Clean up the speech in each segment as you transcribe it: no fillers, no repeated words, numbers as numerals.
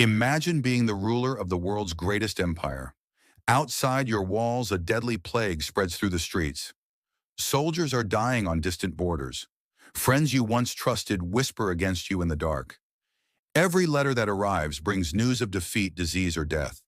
Imagine being the ruler of the world's greatest empire. Outside your walls, a deadly plague spreads through the streets. Soldiers are dying on distant borders. Friends you once trusted whisper against you in the dark. Every letter that arrives brings news of defeat, disease, or death.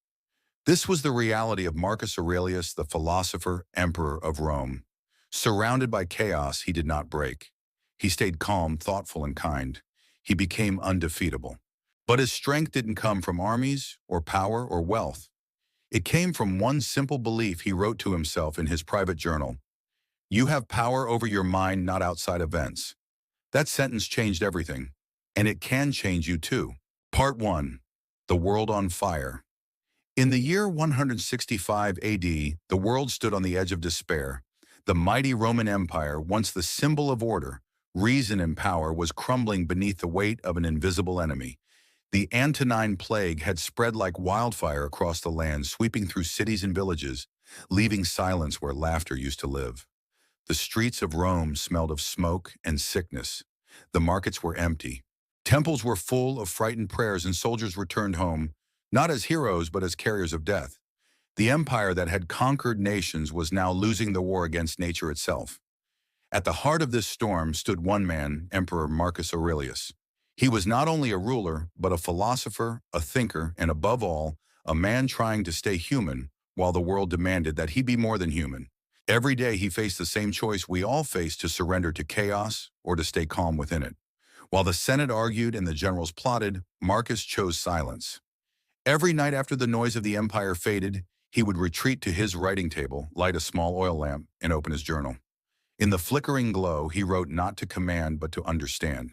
This was the reality of Marcus Aurelius, the philosopher, emperor of Rome. Surrounded by chaos, he did not break. He stayed calm, thoughtful, and kind. He became undefeatable. But his strength didn't come from armies, or power, or wealth. It came from one simple belief he wrote to himself in his private journal. You have power over your mind, not outside events. That sentence changed everything. And it can change you too. Part 1. The World on Fire. In the year 165 AD, the world stood on the edge of despair. The mighty Roman Empire, once the symbol of order, reason, and power, was crumbling beneath the weight of an invisible enemy. The Antonine Plague had spread like wildfire across the land, sweeping through cities and villages, leaving silence where laughter used to live. The streets of Rome smelled of smoke and sickness. The markets were empty. Temples were full of frightened prayers, and soldiers returned home, not as heroes but as carriers of death. The empire that had conquered nations was now losing the war against nature itself. At the heart of this storm stood one man, Emperor Marcus Aurelius. He was not only a ruler, but a philosopher, a thinker, and above all, a man trying to stay human while the world demanded that he be more than human. Every day he faced the same choice we all face: to surrender to chaos or to stay calm within it. While the Senate argued and the generals plotted, Marcus chose silence. Every night after the noise of the empire faded, he would retreat to his writing table, light a small oil lamp, and open his journal. In the flickering glow, he wrote not to command but to understand.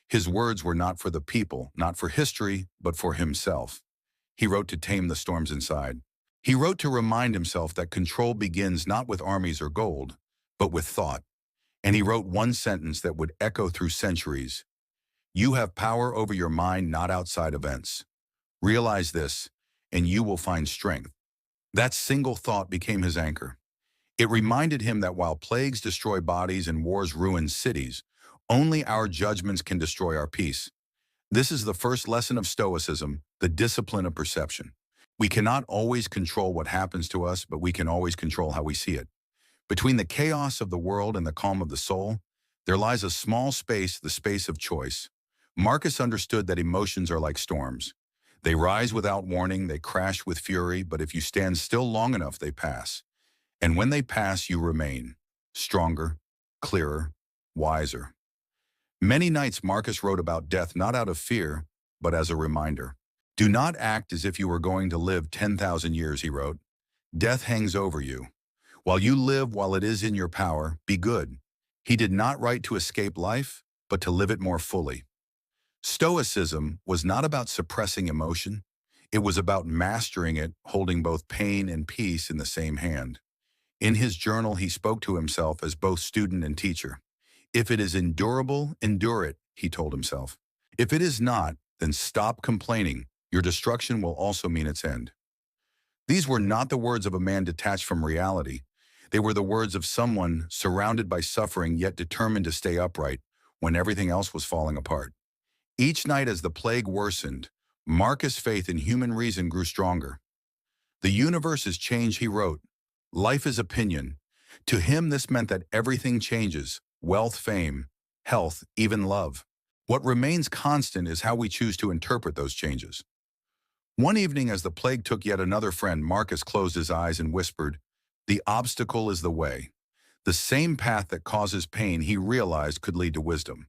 His words were not for the people, not for history, but for himself. He wrote to tame the storms inside. He wrote to remind himself that control begins not with armies or gold, but with thought. And he wrote one sentence that would echo through centuries. You have power over your mind, not outside events. Realize this, and you will find strength. That single thought became his anchor. It reminded him that while plagues destroy bodies and wars ruin cities, only our judgments can destroy our peace. This is the first lesson of Stoicism, the discipline of perception. We cannot always control what happens to us, but we can always control how we see it. Between the chaos of the world and the calm of the soul, there lies a small space, the space of choice. Marcus understood that emotions are like storms. They rise without warning, they crash with fury, but if you stand still long enough, they pass. And when they pass, you remain, stronger, clearer, wiser. Many nights Marcus wrote about death not out of fear, but as a reminder. Do not act as if you were going to live 10,000 years, he wrote. Death hangs over you. While you live, while it is in your power, be good. He did not write to escape life, but to live it more fully. Stoicism was not about suppressing emotion. It was about mastering it, holding both pain and peace in the same hand. In his journal, he spoke to himself as both student and teacher. If it is endurable, endure it, he told himself. If it is not, then stop complaining. Your destruction will also mean its end. These were not the words of a man detached from reality. They were the words of someone surrounded by suffering yet determined to stay upright when everything else was falling apart. Each night as the plague worsened, Marcus' faith in human reason grew stronger. The universe is change, he wrote. Life is opinion. To him, this meant that everything changes: wealth, fame, health, even love. What remains constant is how we choose to interpret those changes. One evening, as the plague took yet another friend, Marcus closed his eyes and whispered, "The obstacle is the way." The same path that causes pain, he realized, could lead to wisdom.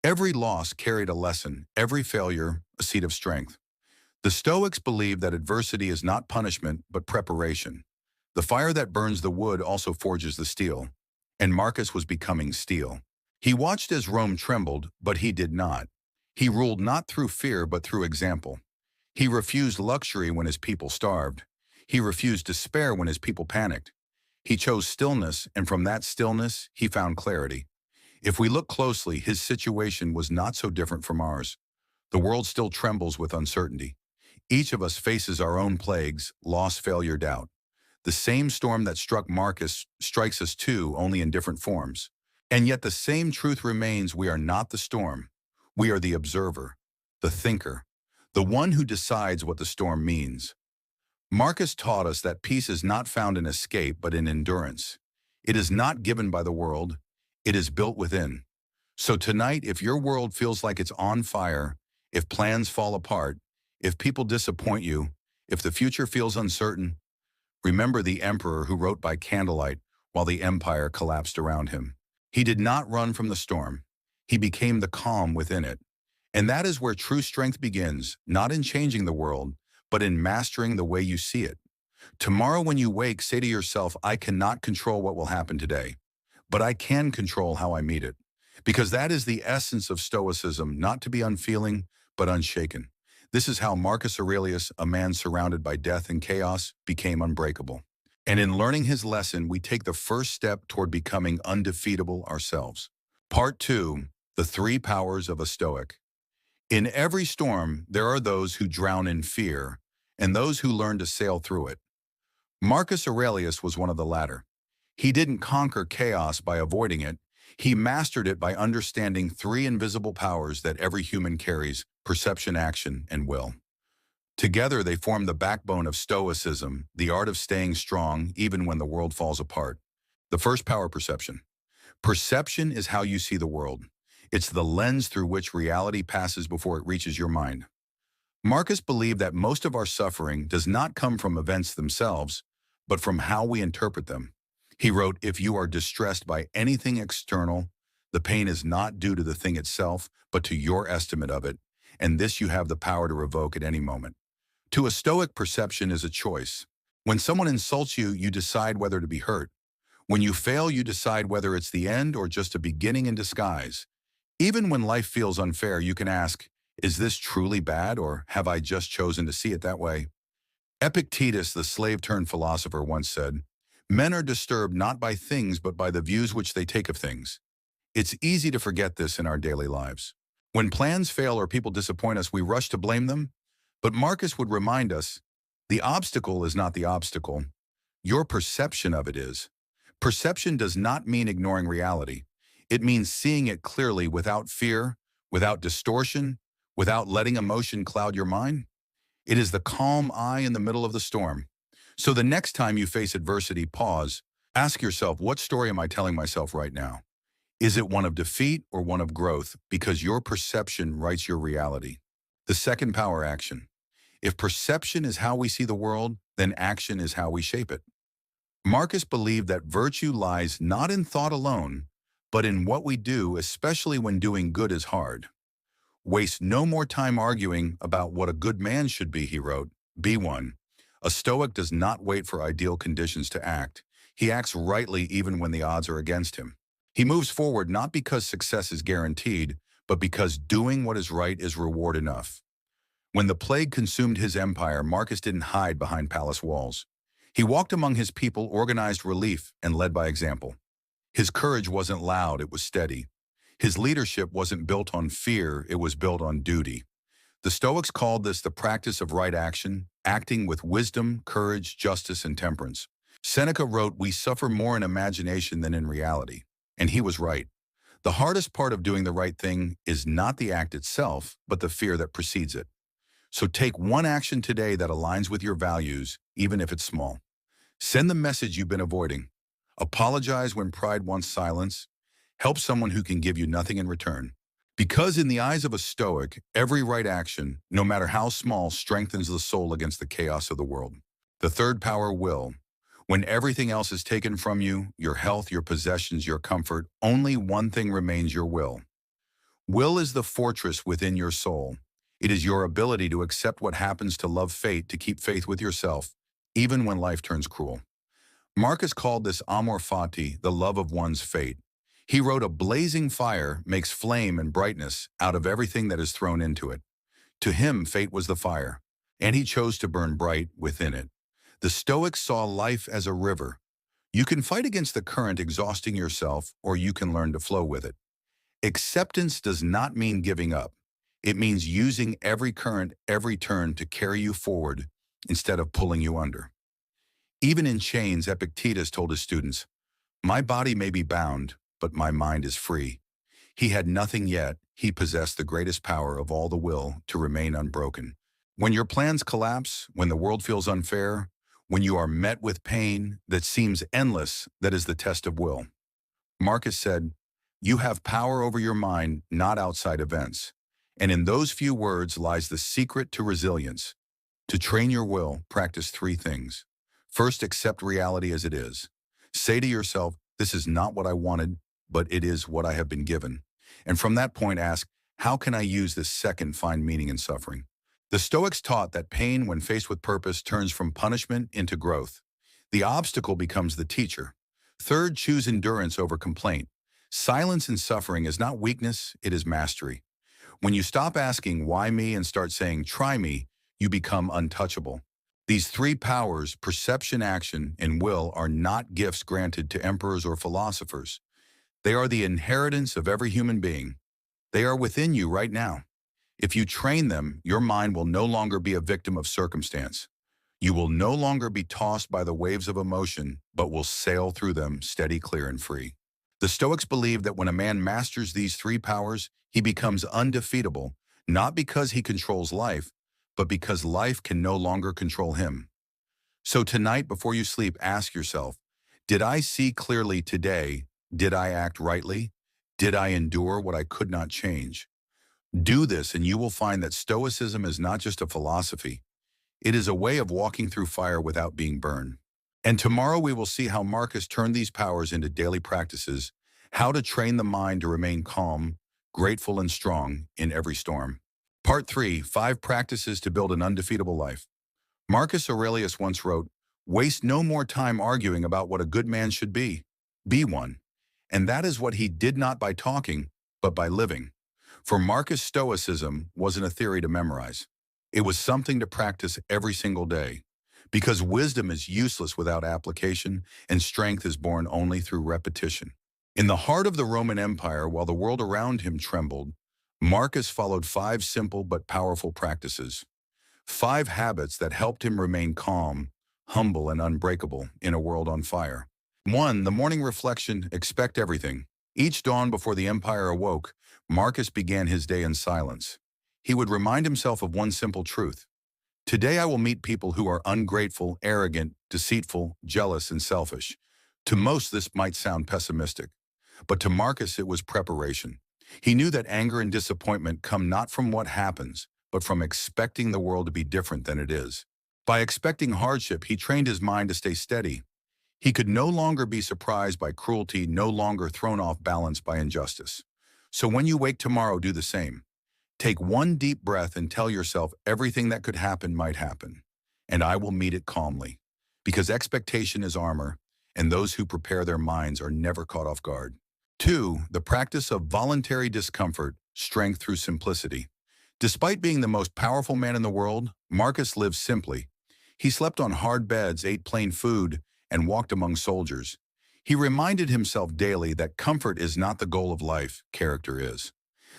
Every loss carried a lesson, every failure a seed of strength. The Stoics believed that adversity is not punishment, but preparation. The fire that burns the wood also forges the steel, and Marcus was becoming steel. He watched as Rome trembled, but he did not. He ruled not through fear, but through example. He refused luxury when his people starved. He refused despair when his people panicked. He chose stillness, and from that stillness, he found clarity. If we look closely, his situation was not so different from ours. The world still trembles with uncertainty. Each of us faces our own plagues: loss, failure, doubt. The same storm that struck Marcus strikes us too, only in different forms. And yet the same truth remains: we are not the storm. We are the observer, the thinker, the one who decides what the storm means. Marcus taught us that peace is not found in escape but in endurance. It is not given by the world, it is built within. So tonight, if your world feels like it's on fire, if plans fall apart, if people disappoint you, if the future feels uncertain, remember the emperor who wrote by candlelight while the empire collapsed around him. He did not run from the storm. He became the calm within it. And that is where true strength begins, not in changing the world, but in mastering the way you see it. Tomorrow when you wake, say to yourself, I cannot control what will happen today, but I can control how I meet it. Because that is the essence of Stoicism, not to be unfeeling, but unshaken. This is how Marcus Aurelius, a man surrounded by death and chaos, became unbreakable. And in learning his lesson, we take the first step toward becoming undefeatable ourselves. Part 2, the 3 powers of a Stoic. In every storm, there are those who drown in fear and those who learn to sail through it. Marcus Aurelius was one of the latter. He didn't conquer chaos by avoiding it. He mastered it by understanding 3 invisible powers that every human carries: perception, action, and will. Together, they form the backbone of Stoicism, the art of staying strong even when the world falls apart. The first power, perception. Perception is how you see the world. It's the lens through which reality passes before it reaches your mind. Marcus believed that most of our suffering does not come from events themselves, but from how we interpret them. He wrote, if you are distressed by anything external, the pain is not due to the thing itself, but to your estimate of it, and this you have the power to revoke at any moment. To a Stoic, perception is a choice. When someone insults you, you decide whether to be hurt. When you fail, you decide whether it's the end or just a beginning in disguise. Even when life feels unfair, you can ask, is this truly bad, or have I just chosen to see it that way? Epictetus, the slave-turned-philosopher, once said, men are disturbed not by things but by the views which they take of things. It's easy to forget this in our daily lives. When plans fail or people disappoint us, we rush to blame them. But Marcus would remind us, the obstacle is not the obstacle. Your perception of it is. Perception does not mean ignoring reality. It means seeing it clearly without fear, without distortion, without letting emotion cloud your mind. It is the calm eye in the middle of the storm. So the next time you face adversity, pause. Ask yourself, what story am I telling myself right now? Is it one of defeat or one of growth? Because your perception writes your reality. The second power, action. If perception is how we see the world, then action is how we shape it. Marcus believed that virtue lies not in thought alone, but in what we do, especially when doing good is hard. Waste no more time arguing about what a good man should be, he wrote. Be one. A Stoic does not wait for ideal conditions to act. He acts rightly even when the odds are against him. He moves forward not because success is guaranteed, but because doing what is right is reward enough. When the plague consumed his empire, Marcus didn't hide behind palace walls. He walked among his people, organized relief, and led by example. His courage wasn't loud, it was steady. His leadership wasn't built on fear, it was built on duty. The Stoics called this the practice of right action, acting with wisdom, courage, justice, and temperance. Seneca wrote, we suffer more in imagination than in reality. And he was right. The hardest part of doing the right thing is not the act itself, but the fear that precedes it. So take one action today that aligns with your values, even if it's small. Send the message you've been avoiding. Apologize when pride wants silence. Help someone who can give you nothing in return. Because in the eyes of a Stoic, every right action, no matter how small, strengthens the soul against the chaos of the world. The third power, will. When everything else is taken from you, your health, your possessions, your comfort, only one thing remains: your will. Will is the fortress within your soul. It is your ability to accept what happens, to love fate, to keep faith with yourself, even when life turns cruel. Marcus called this amor fati, the love of one's fate. He wrote, a blazing fire makes flame and brightness out of everything that is thrown into it. To him, fate was the fire, and he chose to burn bright within it. The Stoics saw life as a river. You can fight against the current, exhausting yourself, or you can learn to flow with it. Acceptance does not mean giving up. It means using every current, every turn to carry you forward instead of pulling you under. Even in chains, Epictetus told his students, my body may be bound, but my mind is free. He had nothing yet. He possessed the greatest power of all, the will to remain unbroken. When your plans collapse, when the world feels unfair, when you are met with pain that seems endless, that is the test of will. Marcus said, "You have power over your mind, not outside events." And in those few words lies the secret to resilience. To train your will, practice three things. First, accept reality as it is. Say to yourself, this is not what I wanted, but it is what I have been given. And from that point, ask, how can I use this second find meaning in suffering? The Stoics taught that pain, when faced with purpose, turns from punishment into growth. The obstacle becomes the teacher. Third, choose endurance over complaint. Silence in suffering is not weakness, it is mastery. When you stop asking, why me, and start saying, try me, you become untouchable. These three powers, perception, action, and will, are not gifts granted to emperors or philosophers. They are the inheritance of every human being. They are within you right now. If you train them, your mind will no longer be a victim of circumstance. You will no longer be tossed by the waves of emotion, but will sail through them steady, clear, and free. The Stoics believe that when a man masters these three powers, he becomes undefeatable, not because he controls life, but because life can no longer control him. So tonight, before you sleep, ask yourself, did I see clearly today? Did I act rightly? Did I endure what I could not change? Do this and you will find that Stoicism is not just a philosophy. It is a way of walking through fire without being burned. And tomorrow we will see how Marcus turned these powers into daily practices, how to train the mind to remain calm, grateful, and strong in every storm. Part 3, 5 Practices to Build an Undefeatable Life. Marcus Aurelius once wrote, "Waste no more time arguing about what a good man should be. Be one." And that is what he did, not by talking, but by living. For Marcus, Stoicism wasn't a theory to memorize. It was something to practice every single day. Because wisdom is useless without application, and strength is born only through repetition. In the heart of the Roman Empire, while the world around him trembled, Marcus followed 5 simple but powerful practices. 5 habits that helped him remain calm, humble, and unbreakable in a world on fire. 1. The morning reflection. Expect everything. Each dawn before the empire awoke, Marcus began his day in silence. He would remind himself of one simple truth. Today I will meet people who are ungrateful, arrogant, deceitful, jealous, and selfish. To most this might sound pessimistic, but to Marcus it was preparation. He knew that anger and disappointment come not from what happens, but from expecting the world to be different than it is. By expecting hardship, he trained his mind to stay steady. He could no longer be surprised by cruelty, no longer thrown off balance by injustice. So when you wake tomorrow, do the same. Take one deep breath and tell yourself everything that could happen might happen, and I will meet it calmly. Because expectation is armor, and those who prepare their minds are never caught off guard. 2. The practice of voluntary discomfort, strength through simplicity. Despite being the most powerful man in the world, Marcus lived simply. He slept on hard beds, ate plain food, and walked among soldiers. He reminded himself daily that comfort is not the goal of life, character is.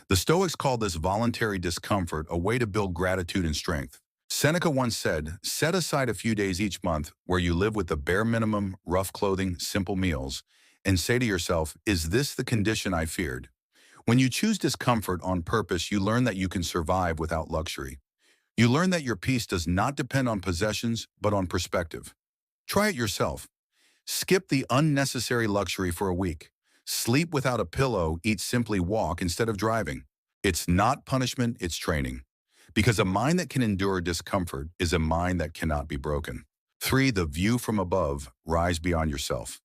The Stoics called this voluntary discomfort a way to build gratitude and strength. Seneca once said, set aside a few days each month where you live with the bare minimum, rough clothing, simple meals, and say to yourself, is this the condition I feared? When you choose discomfort on purpose, you learn that you can survive without luxury. You learn that your peace does not depend on possessions, but on perspective. Try it yourself. Skip the unnecessary luxury for a week. Sleep without a pillow, eat simply, walk instead of driving. It's not punishment, it's training. Because a mind that can endure discomfort is a mind that cannot be broken. 3. The view from above, rise beyond yourself.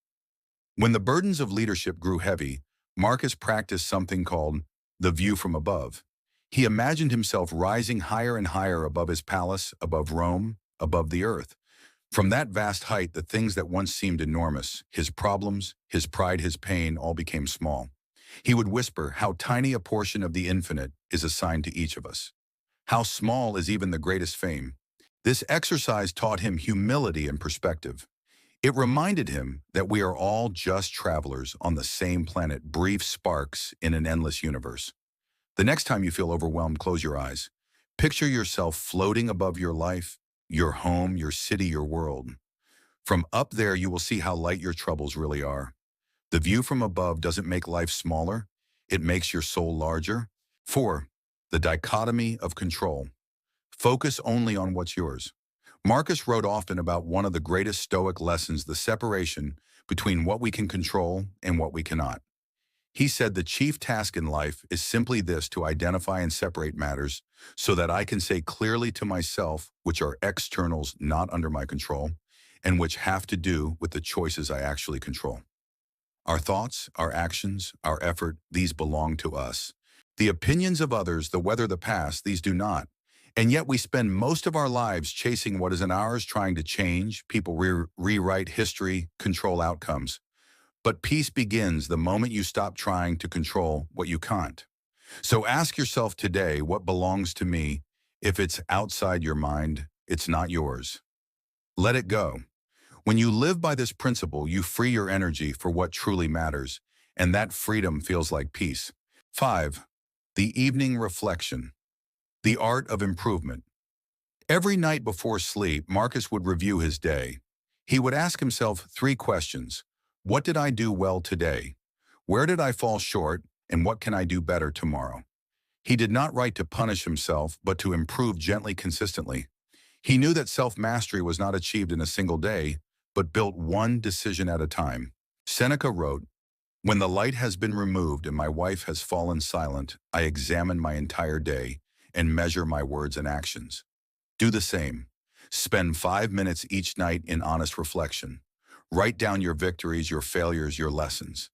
When the burdens of leadership grew heavy, Marcus practiced something called the view from above. He imagined himself rising higher and higher above his palace, above Rome, above the earth. From that vast height, the things that once seemed enormous, his problems, his pride, his pain, all became small. He would whisper how tiny a portion of the infinite is assigned to each of us. How small is even the greatest fame. This exercise taught him humility and perspective. It reminded him that we are all just travelers on the same planet, brief sparks in an endless universe. The next time you feel overwhelmed, close your eyes. Picture yourself floating above your life, your home, your city, your world. From up there, you will see how light your troubles really are. The view from above doesn't make life smaller, it makes your soul larger. 4. The dichotomy of control. Focus only on what's yours. Marcus wrote often about one of the greatest Stoic lessons, the separation between what we can control and what we cannot. He said the chief task in life is simply this: to identify and separate matters so that I can say clearly to myself which are externals not under my control and which have to do with the choices I actually control. Our thoughts, our actions, our effort, these belong to us. The opinions of others, the weather, the past, these do not. And yet we spend most of our lives chasing what isn't ours, trying to change. People rewrite history, control outcomes. But peace begins the moment you stop trying to control what you can't. So ask yourself today, what belongs to me? If it's outside your mind, it's not yours. Let it go. When you live by this principle, you free your energy for what truly matters, and that freedom feels like peace. 5. The evening reflection. The art of improvement. Every night before sleep, Marcus would review his day. He would ask himself 3 questions. What did I do well today? Where did I fall short? And what can I do better tomorrow? He did not write to punish himself, but to improve gently, consistently. He knew that self-mastery was not achieved in a single day, but built one decision at a time. Seneca wrote, "When the light has been removed and my wife has fallen silent, I examine my entire day and measure my words and actions." Do the same. Spend 5 minutes each night in honest reflection. Write down your victories, your failures, your lessons.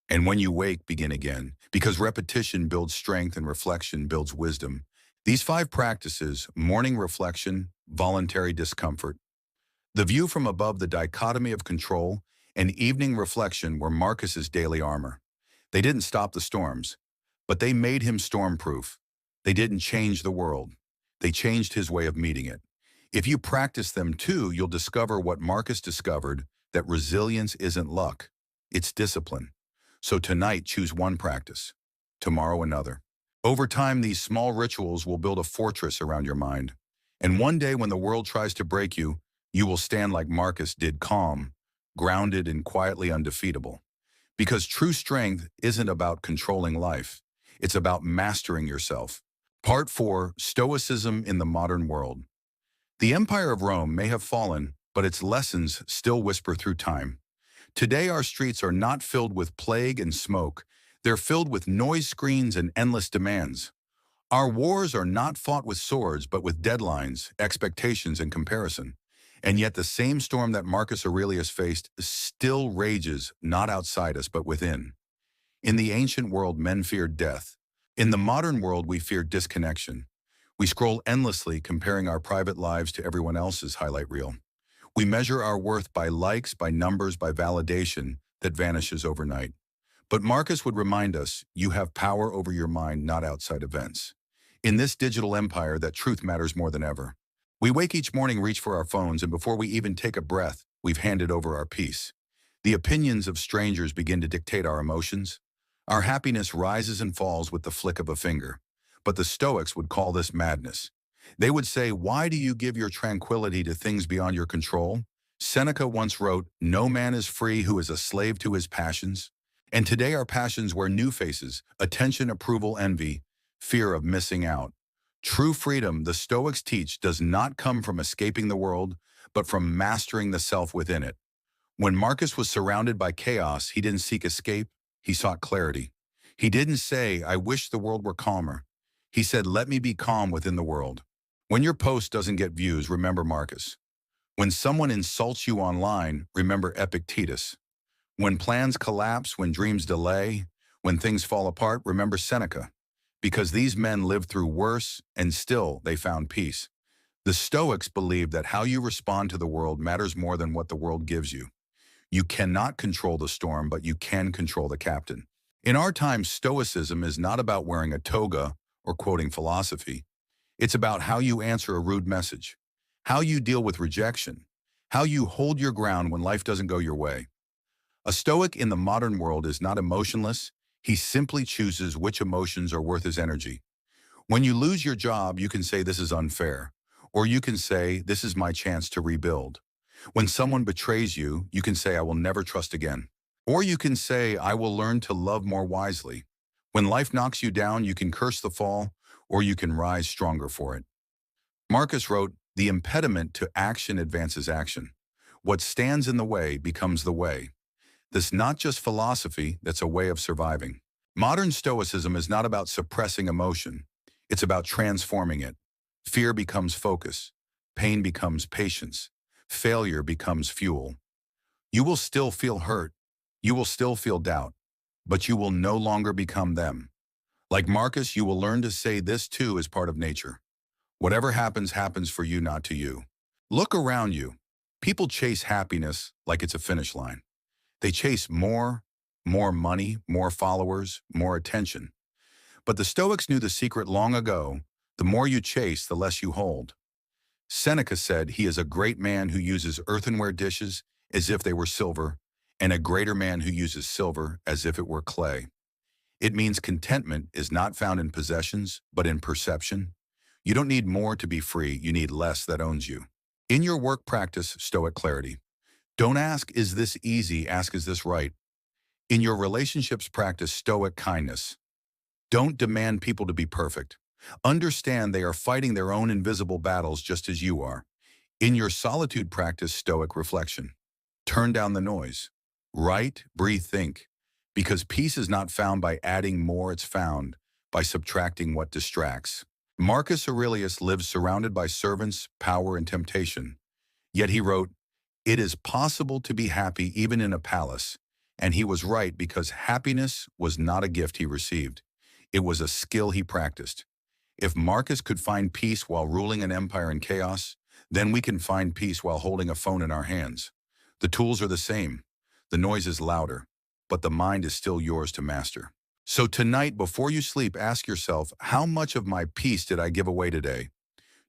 And when you wake, begin again, because repetition builds strength and reflection builds wisdom. These 5 practices: morning reflection, voluntary discomfort, the view from above, the dichotomy of control, and evening reflection were Marcus's daily armor. They didn't stop the storms, but they made him stormproof. They didn't change the world. They changed his way of meeting it. If you practice them too, you'll discover what Marcus discovered, that resilience isn't luck, it's discipline. So tonight, choose one practice, tomorrow another. Over time, these small rituals will build a fortress around your mind. And one day when the world tries to break you, you will stand like Marcus did, calm, grounded, and quietly undefeatable. Because true strength isn't about controlling life. It's about mastering yourself. Part 4, Stoicism in the Modern World. The Empire of Rome may have fallen, but its lessons still whisper through time. Today our streets are not filled with plague and smoke. They're filled with noise screens and endless demands. Our wars are not fought with swords, but with deadlines, expectations, and comparison. And yet the same storm that Marcus Aurelius faced still rages, not outside us, but within. In the ancient world, men feared death. In the modern world, we fear disconnection. We scroll endlessly, comparing our private lives to everyone else's highlight reel. We measure our worth by likes, by numbers, by validation that vanishes overnight. But Marcus would remind us, you have power over your mind, not outside events. In this digital empire, that truth matters more than ever. We wake each morning, reach for our phones, and before we even take a breath, we've handed over our peace. The opinions of strangers begin to dictate our emotions. Our happiness rises and falls with the flick of a finger. But the Stoics would call this madness. They would say, why do you give your tranquility to things beyond your control? Seneca once wrote, no man is free who is a slave to his passions. And today our passions wear new faces: attention, approval, envy, fear of missing out. True freedom, the Stoics teach, does not come from escaping the world, but from mastering the self within it. When Marcus was surrounded by chaos, he didn't seek escape, he sought clarity. He didn't say, I wish the world were calmer. He said, let me be calm within the world. When your post doesn't get views, remember Marcus. When someone insults you online, remember Epictetus. When plans collapse, when dreams delay, when things fall apart, remember Seneca. Because these men lived through worse, and still they found peace. The Stoics believed that how you respond to the world matters more than what the world gives you. You cannot control the storm, but you can control the captain. In our time, Stoicism is not about wearing a toga or quoting philosophy. It's about how you answer a rude message, how you deal with rejection, how you hold your ground when life doesn't go your way. A Stoic in the modern world is not emotionless. He simply chooses which emotions are worth his energy. When you lose your job, you can say this is unfair, or you can say this is my chance to rebuild. When someone betrays you, you can say I will never trust again. Or you can say I will learn to love more wisely. When life knocks you down, you can curse the fall, or you can rise stronger for it. Marcus wrote, "The impediment to action advances action. What stands in the way becomes the way." This not just philosophy, that's a way of surviving. Modern Stoicism is not about suppressing emotion. It's about transforming it. Fear becomes focus. Pain becomes patience. Failure becomes fuel. You will still feel hurt. You will still feel doubt. But you will no longer become them. Like Marcus, you will learn to say this too is part of nature. Whatever happens, happens for you, not to you. Look around you. People chase happiness like it's a finish line. They chase more money, more followers, more attention. But the Stoics knew the secret long ago. The more you chase, the less you hold. Seneca said he is a great man who uses earthenware dishes as if they were silver, and a greater man who uses silver as if it were clay. It means contentment is not found in possessions, but in perception. You don't need more to be free, you need less that owns you. In your work practice, Stoic clarity. Don't ask, is this easy? Ask, is this right? In your relationships practice, Stoic kindness. Don't demand people to be perfect. Understand they are fighting their own invisible battles just as you are. In your solitude practice, Stoic reflection. Turn down the noise. Write, breathe, think. Because peace is not found by adding more, it's found by subtracting what distracts. Marcus Aurelius lived surrounded by servants, power, and temptation. Yet he wrote, "It is possible to be happy even in a palace." And he was right, because happiness was not a gift he received. It was a skill he practiced. If Marcus could find peace while ruling an empire in chaos, then we can find peace while holding a phone in our hands. The tools are the same. The noise is louder, but the mind is still yours to master. So tonight, before you sleep, ask yourself, how much of my peace did I give away today?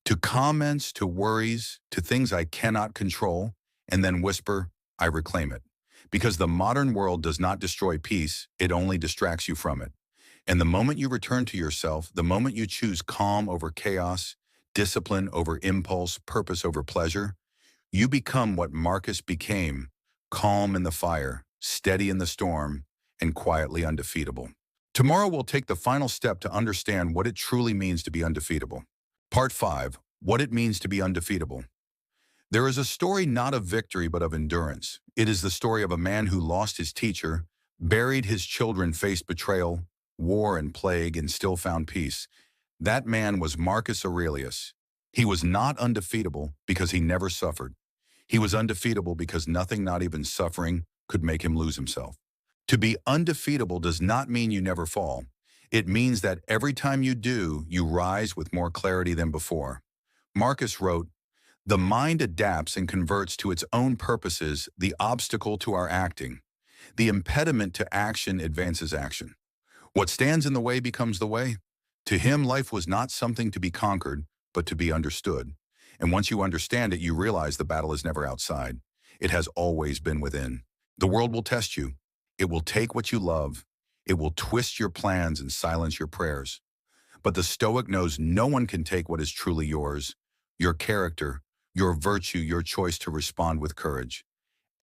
To comments, to worries, to things I cannot control, and then whisper, I reclaim it. Because the modern world does not destroy peace, it only distracts you from it. And the moment you return to yourself, the moment you choose calm over chaos, discipline over impulse, purpose over pleasure, you become what Marcus became, calm in the fire, steady in the storm, and quietly undefeatable. Tomorrow we'll take the final step to understand what it truly means to be undefeatable. Part 5. What it means to be undefeatable. There is a story not of victory but of endurance. It is the story of a man who lost his teacher, buried his children, faced betrayal, war and plague, and still found peace. That man was Marcus Aurelius. He was not undefeatable because he never suffered. He was undefeatable because nothing, not even suffering, could make him lose himself. To be undefeatable does not mean you never fall. It means that every time you do, you rise with more clarity than before. Marcus wrote, "The mind adapts and converts to its own purposes the obstacle to our acting. The impediment to action advances action. What stands in the way becomes the way." To him, life was not something to be conquered, but to be understood. And once you understand it, you realize the battle is never outside. It has always been within. The world will test you. It will take what you love. It will twist your plans and silence your prayers. But the Stoic knows no one can take what is truly yours, your character, your virtue, your choice to respond with courage.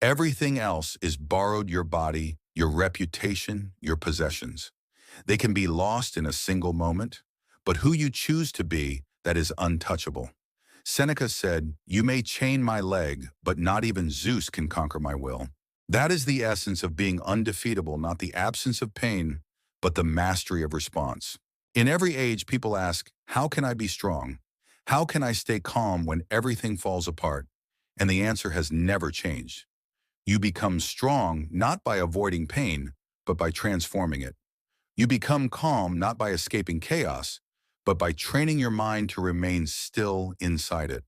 Everything else is borrowed: your body, your reputation, your possessions. They can be lost in a single moment, but who you choose to be, that is untouchable. Seneca said, "You may chain my leg, but not even Zeus can conquer my will." That is the essence of being undefeatable, not the absence of pain, but the mastery of response. In every age, people ask, how can I be strong? How can I stay calm when everything falls apart? And the answer has never changed. You become strong not by avoiding pain, but by transforming it. You become calm not by escaping chaos, but by training your mind to remain still inside it.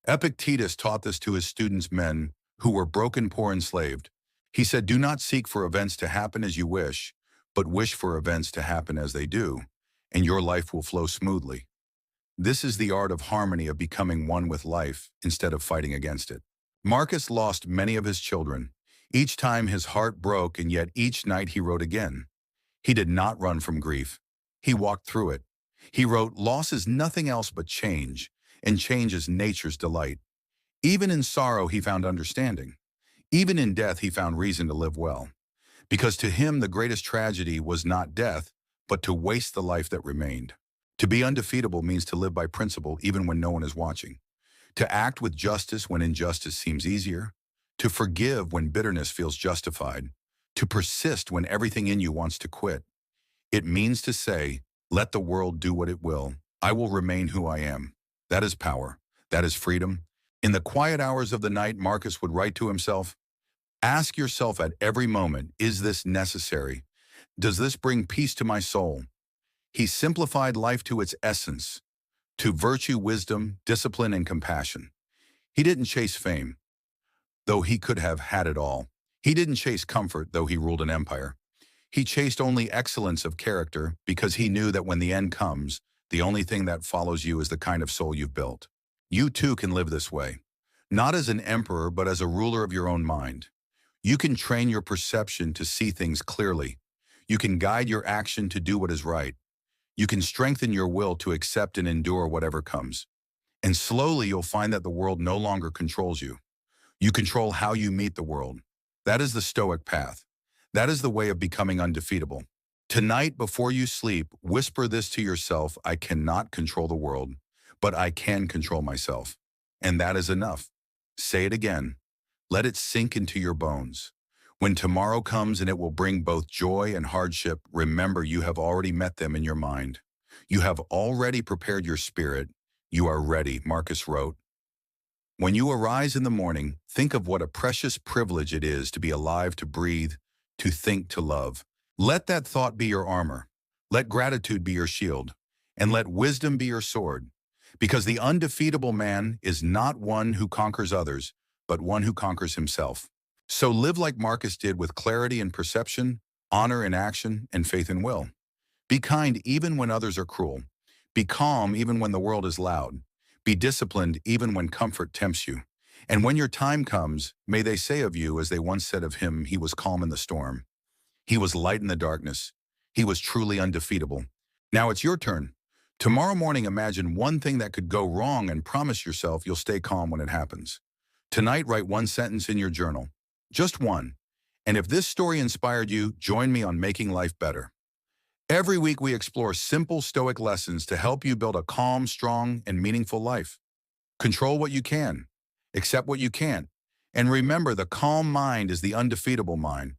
Epictetus taught this to his students, men who were broken, poor, enslaved. He said, "Do not seek for events to happen as you wish, but wish for events to happen as they do, and your life will flow smoothly." This is the art of harmony, of becoming one with life instead of fighting against it. Marcus lost many of his children. Each time his heart broke, and yet each night he wrote again. He did not run from grief. He walked through it. He wrote, "Loss is nothing else but change, and change is nature's delight." Even in sorrow he found understanding. Even in death he found reason to live well. Because to him the greatest tragedy was not death, but to waste the life that remained. To be undefeatable means to live by principle even when no one is watching. To act with justice when injustice seems easier. To forgive when bitterness feels justified. To persist when everything in you wants to quit. It means to say, let the world do what it will. I will remain who I am. That is power. That is freedom. In the quiet hours of the night, Marcus would write to himself, ask yourself at every moment, is this necessary? Does this bring peace to my soul? He simplified life to its essence, to virtue, wisdom, discipline, and compassion. He didn't chase fame, though he could have had it all. He didn't chase comfort, though he ruled an empire. He chased only excellence of character because he knew that when the end comes, the only thing that follows you is the kind of soul you've built. You too can live this way, not as an emperor, but as a ruler of your own mind. You can train your perception to see things clearly. You can guide your action to do what is right. You can strengthen your will to accept and endure whatever comes. And slowly you'll find that the world no longer controls you. You control how you meet the world. That is the Stoic path. That is the way of becoming undefeatable. Tonight, before you sleep, whisper this to yourself: I cannot control the world, but I can control myself. And that is enough. Say it again. Let it sink into your bones. When tomorrow comes and it will bring both joy and hardship, remember you have already met them in your mind. You have already prepared your spirit. You are ready, Marcus wrote. When you arise in the morning, think of what a precious privilege it is to be alive, to breathe, to think, to love. Let that thought be your armor. Let gratitude be your shield. And let wisdom be your sword. Because the undefeatable man is not one who conquers others, but one who conquers himself. So live like Marcus did, with clarity in perception, honor in action, and faith in will. Be kind even when others are cruel. Be calm even when the world is loud. Be disciplined even when comfort tempts you. And when your time comes, may they say of you, as they once said of him, he was calm in the storm. He was light in the darkness. He was truly undefeatable. Now it's your turn. Tomorrow morning, imagine one thing that could go wrong and promise yourself you'll stay calm when it happens. Tonight, write one sentence in your journal. Just one. And if this story inspired you, join me on Making Life Better. Every week we explore simple Stoic lessons to help you build a calm, strong, and meaningful life. Control what you can. Accept what you can't. And remember, the calm mind is the undefeatable mind.